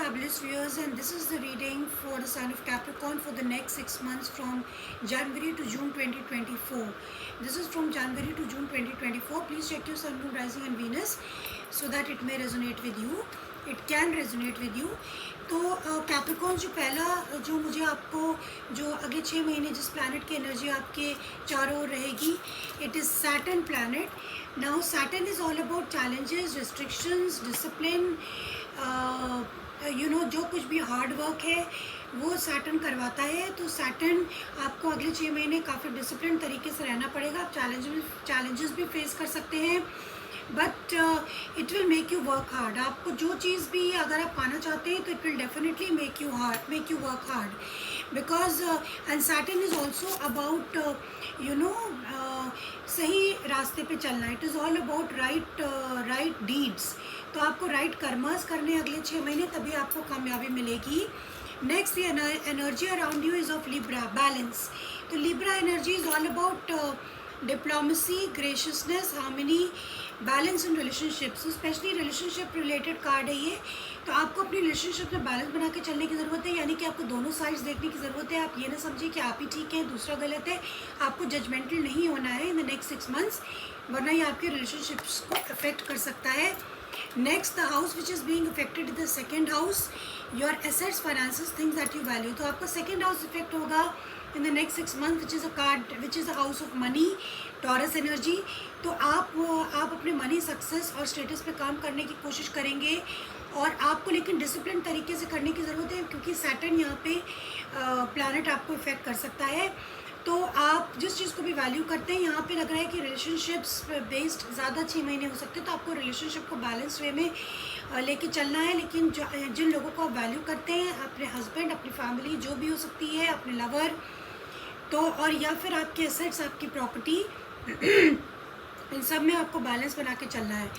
fabulous viewers, and this is the reading for the sign of Capricorn for the next 6 months from January to June 2024. This is from January to June 2024. Please check your Sun, Moon, Rising and Venus so that it may resonate with you. It can resonate with you. तो Capricorn जो पहला जो मुझे आपको जो अगले 6 महीने जिस प्लैनेट की एनर्जी आपके चारों ओर रहेगी, it is Saturn planet. Now Saturn is all about challenges, restrictions, discipline, जो कुछ भी हार्ड वर्क है वो सैटर्न करवाता है। तो सैटर्न आपको अगले 6 महीने काफ़ी डिसिप्लिन तरीके से रहना पड़ेगा। आप चैलेंजेस भी फेस कर सकते हैं, but it will make you work hard. आपको जो चीज़ भी अगर आप पाना चाहते हैं तो it will definitely make you work hard, because and Saturn is also about सही रास्ते पे चलना। It is all about right deeds. तो आपको राइट कर्मस करने अगले 6 महीने, तभी आपको कामयाबी मिलेगी। Next energy around you is of Libra, balance. तो Libra energy is all about diplomacy, graciousness, harmony, balance in relationships. Especially relationship related card है ये। तो आपको अपनी रिलेशनशिप में बैलेंस बना के चलने की ज़रूरत है, यानी कि आपको दोनों साइड्स देखने की ज़रूरत है। आप ये ना समझिए कि आप ही ठीक है दूसरा गलत है। आपको जजमेंटल नहीं होना है इन द नेक्स्ट 6 मंथ्स, वरना ये आपके रिलेशनशिप्स को अफेक्ट कर सकता है। Next, the house which is being affected the second house, your assets, finances, things that you value. तो आपका सेकेंड हाउस इफेक्ट होगा इन the next 6 month, which is a card which is a house of money, taurus energy. तो आप अपने money, success और status पे काम करने की कोशिश करेंगे, और आपको लेकिन डिसिप्लिन तरीके से करने की ज़रूरत है, क्योंकि सैटर्न यहाँ पे प्लैनेट आपको इफेक्ट कर सकता है। तो आप जिस चीज़ को भी वैल्यू करते हैं, यहाँ पे लग रहा है कि रिलेशनशिप्स बेस्ड ज़्यादा 6 महीने हो सकते हैं। तो आपको रिलेशनशिप को बैलेंस वे में लेके चलना है। लेकिन जिन लोगों को आप वैल्यू करते हैं, अपने हस्बैंड, अपनी फैमिली जो भी हो सकती है, अपने लवर, तो और या फिर आपके एसेट्स, आपकी प्रॉपर्टी, इन सब में आपको बैलेंस बना के चलना है।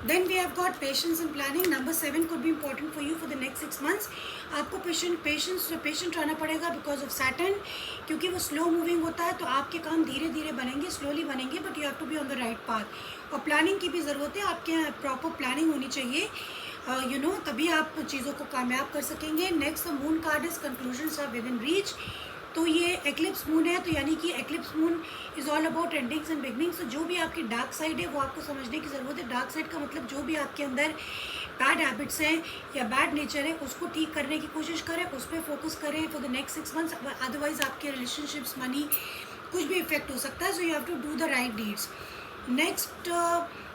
Then we have got patience and planning. Number 7 could be important for you for the next 6 months. आपको पेशेंट रहना पड़ेगा बिकॉज ऑफ सैटर्न, क्योंकि वो स्लो मूविंग होता है। तो आपके काम धीरे धीरे बनेंगे, स्लोली बनेंगे, but you have to be on the right path. और प्लानिंग की भी ज़रूरत है, आपके यहाँ प्रॉपर प्लानिंग होनी चाहिए, तभी आप चीज़ों को कामयाब कर सकेंगे। Next, the moon card is conclusions are within reach. तो ये एक्लिप्स मून है, तो यानी कि eclipse moon is all about endings and beginnings. तो जो भी आपकी डार्क साइड है वो आपको समझने की ज़रूरत है। डार्क साइड का मतलब जो भी आपके अंदर बैड हैबिट्स हैं या बैड नेचर है, उसको ठीक करने की कोशिश करें, उस पर फोकस करें for the next 6 months. Otherwise आपके रिलेशनशिप्स, मनी, कुछ भी इफेक्ट हो सकता है। So you have to do the right deeds.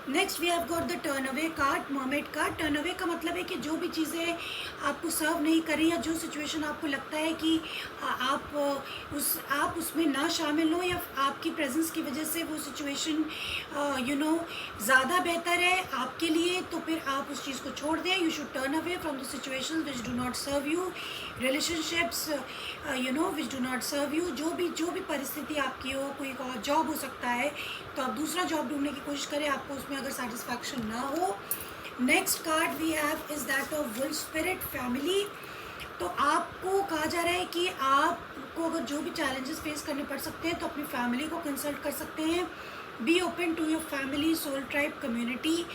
Next we have got the turn away card, mermaid card. Turn away का मतलब है कि जो भी चीज़ें आपको सर्व नहीं कर रही, या जो सिचुएशन आपको लगता है कि आप उसमें ना शामिल हो, या आपकी प्रेजेंस की वजह से वो सिचुएशन ज़्यादा बेहतर है आपके लिए, तो फिर आप उस चीज़ को छोड़ दें। You should turn away from the situations which do not serve you, relationships which do not serve you. जो भी परिस्थिति आपकी हो, कोई जॉब हो सकता है, तो आप दूसरा जॉब ढूंढने की कोशिश करें, आपको उसमें अगर सेटिस्फैक्शन ना हो। Next card we have is that of wolf spirit, family. तो आपको कहा जा रहा है कि आपको अगर जो भी चैलेंजेस फेस करने पड़ सकते हैं, तो अपनी फैमिली को कंसल्ट कर सकते हैं। Be open to your family, soul tribe, community.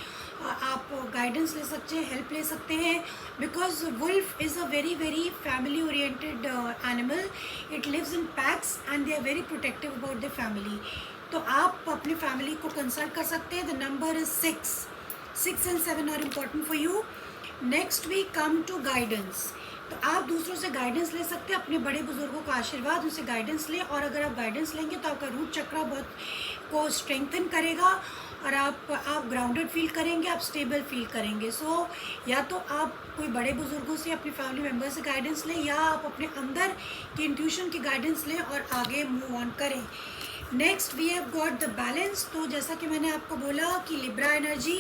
आप गाइडेंस ले सकते हैं, हेल्प ले सकते हैं, because wolf is a very very family oriented animal. It lives in packs and they are very protective about the family. तो आप अपनी फैमिली को कंसल्ट कर सकते हैं। The number is 6 and 7 are important for you. Next we come to guidance. तो आप दूसरों से गाइडेंस ले सकते हैं, अपने बड़े बुजुर्गों का आशीर्वाद, उनसे गाइडेंस लें। और अगर आप गाइडेंस लेंगे तो आपका रूट चक्र बहुत को स्ट्रेंथन करेगा, और आप ग्राउंडेड फील करेंगे, आप स्टेबल फील करेंगे। सो या तो आप कोई बड़े बुजुर्गों से, अपनी फैमिली मेम्बर से गाइडेंस लें, या आप अपने अंदर की इंट्यूशन की गाइडेंस लें और आगे मूव ऑन करें। Next we have got the balance. तो जैसा कि मैंने आपको बोला कि लिब्रा एनर्जी,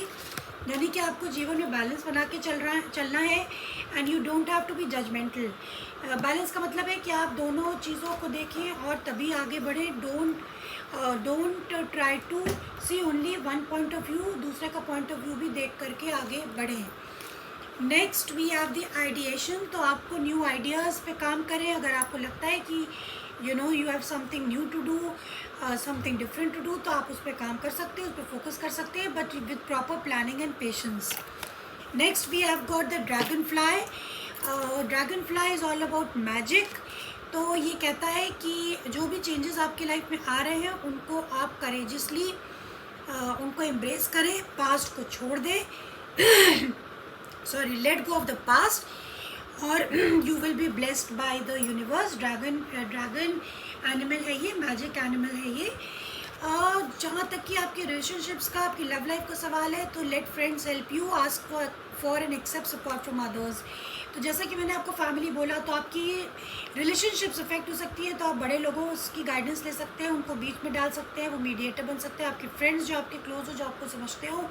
यानी कि आपको जीवन में बैलेंस बना के चलना है, and you don't have to be judgmental. Balance का मतलब है कि आप दोनों चीज़ों को देखें और तभी आगे बढ़ें। Don't try to see only one point of view, दूसरे का पॉइंट ऑफ व्यू भी देख करके आगे बढ़ें। Next we have the ideation. तो आपको न्यू आइडियाज़ पे काम करें। अगर आपको लगता है कि you have something new to do, something different to do, तो आप उस पर काम कर सकते हैं, उस पर फोकस कर सकते हैं, but with proper planning and patience. Next we have got the dragonfly. Dragonfly is all about magic. तो ये कहता है कि जो भी चेंजेस आपकी लाइफ में आ रहे हैं उनको आप करेजियसली उनको एम्ब्रेस करें, पास्ट को छोड़ दें, sorry, let go of the past, और you will be blessed by the universe. Dragon animal है ये, मैजिक एनिमल है ये। जहाँ तक कि आपके रिलेशनशिप्स का, आपकी लव लाइफ का सवाल है, तो let friends help you, ask for and accept support from others. तो जैसा कि मैंने आपको फैमिली बोला, तो आपकी रिलेशनशिप्स अफेक्ट हो सकती है, तो आप बड़े लोगों की गाइडेंस ले सकते हैं, उनको बीच में डाल सकते हैं, वो मीडिएटर बन सकते हैं। आपके फ्रेंड्स जो आपके क्लोज हो, जो आपको समझते हो,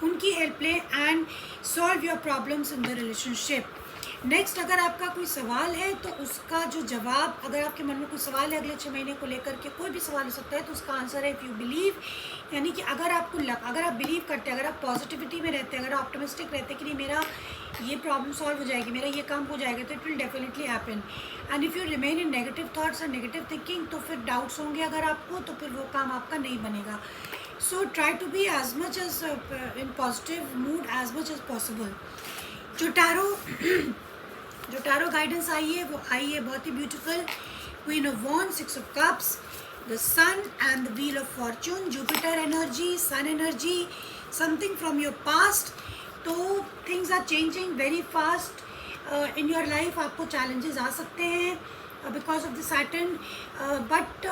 उनकी हेल्प लें and solve your problems in the relationship. Next, अगर आपका कोई सवाल है तो उसका जो जवाब, अगर आपके मन में कोई सवाल है अगले 6 महीने को लेकर के, कोई भी सवाल हो सकता है, तो उसका आंसर है इफ़ यू बिलीव, यानी कि अगर आपको अगर आप बिलीव करते हैं, अगर आप पॉजिटिविटी में रहते हैं, अगर आप ऑप्टिमिस्टिक रहते हैं कि नहीं मेरा ये प्रॉब्लम सॉल्व हो जाएगी, मेरा ये काम हो जाएगा, तो it will definitely happen. And if you remain in negative thoughts और नेगेटिव थिंकिंग, तो फिर डाउट्स होंगे अगर आपको, तो फिर वो काम आपका नहीं बनेगा। So try to be as much as in positive mood as much as possible. जो टैरो गाइडेंस आई है वो आई है बहुत ही ब्यूटीफुल। Queen of wands, 6 of cups, the sun and the wheel of fortune, Jupiter energy, sun energy, something from your past. तो things are changing very fast in your life. आपको चैलेंजेस आ सकते हैं because of the Saturn, but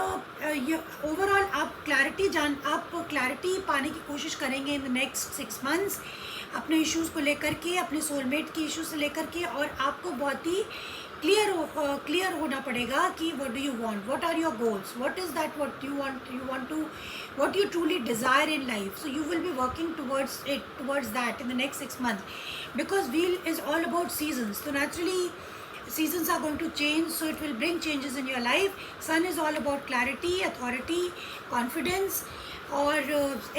overall आप clarity पाने की कोशिश करेंगे इन द नेक्स्ट 6 मंथ्स, अपने इश्यूज़ को लेकर के, अपने सोलमेट के इश्यूज से लेकर के, और आपको बहुत ही क्लियर होना पड़ेगा कि what do you want, what are your goals, what is that what you want to, what you truly desire in life. So you will be working towards that in the next 6 months, because wheel is all about seasons. तो naturally seasons are going to change, so it will bring changes in your life. Sun is all about clarity, authority, confidence, or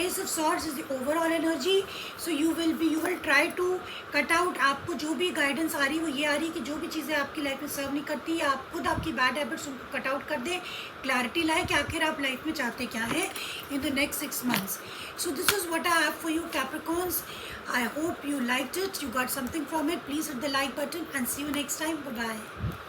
Ace of Swords is the overall energy. So you will try to cut out, आपको जो भी guidance आ रही है वो ये आ रही है कि जो भी चीज़ें आपकी लाइफ में सर्व नहीं करती, आप खुद आपकी बैड हैबिट्स उनको कट आउट कर दें, क्लैरिटी लाए कि आखिर आप लाइफ में चाहते क्या है इन the next 6 months. So this is what I have for you, Capricorns. I hope you liked it, you got something from it. Please hit the like button and see you next time. Bye bye.